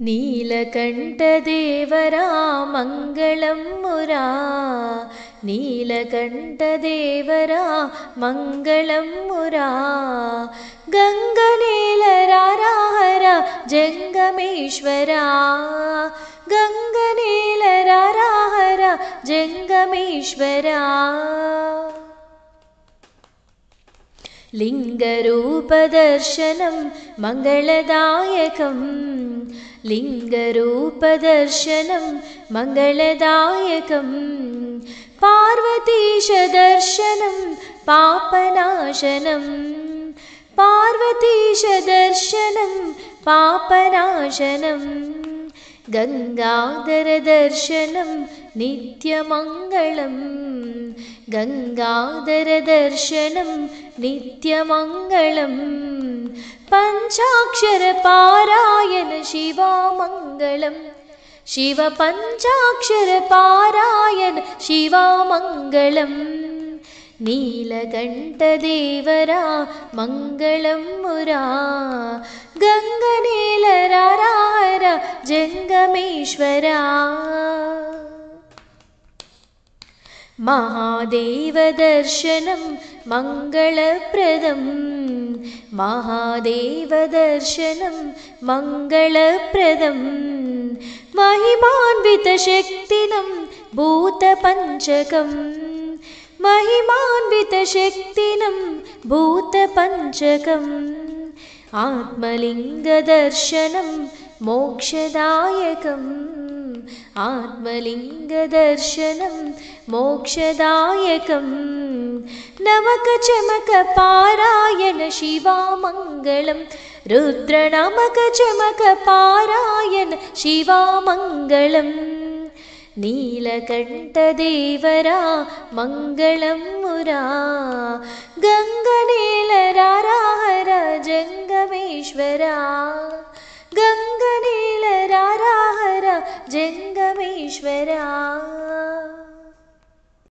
ನೀಲಕಂಠದೇವರ ಮಂಗಳಂ ಮುರಾ ನೀಲಕಂಠದೇವರ ಮಂಗಳಂ ಮುರಾ ಗಂಗನೇಲರಾರಾಹರ ಜಂಗಮೇಶ್ವರ ಗಂಗನೇಲರಾರಾಹರ ಜಂಗಮೇಶ್ವರ लिंगरूपदर्शनं मंगलदायकं लिंगरूपदर्शनं मंगलदायकं पार्वतीशदर्शनं पापनाशनं पार्वतीशदर्शनं पापनाशनं गंगाधरदर्शनं नित्यमंगलम् गंगाधरदर्शनं नित्यमंगलम् पंचाक्षरपारायण शिवमंगलम् शिव पंचाक्षरपारायण शिवमंगलम् नीलकंठदेवरा मंगलं मुरा गंगनेलराराहर जंगमेश्वरा महादेवदर्शनं मंगलप्रदं महादेवदर्शनं मंगलप्रदं महिमान्वितशक्तिनं भूतपञ्चकं महिमान्वितशक्तिनं भूतपञ्चकम् आत्मलिङ्गदर्शनं मोक्षदायकम् आत्मलिङ्गदर्शनं मोक्षदायकं नमकचमकपारायण शिवमङ्गलं रुद्रनमकचमकपारायण शिवमङ्गलं नीलकण्ठदेवरा मङ्गलं मुरा गंगनेलराराहर जंगमेश्वरा गंगनेलराराहर जंगमेश्वरा।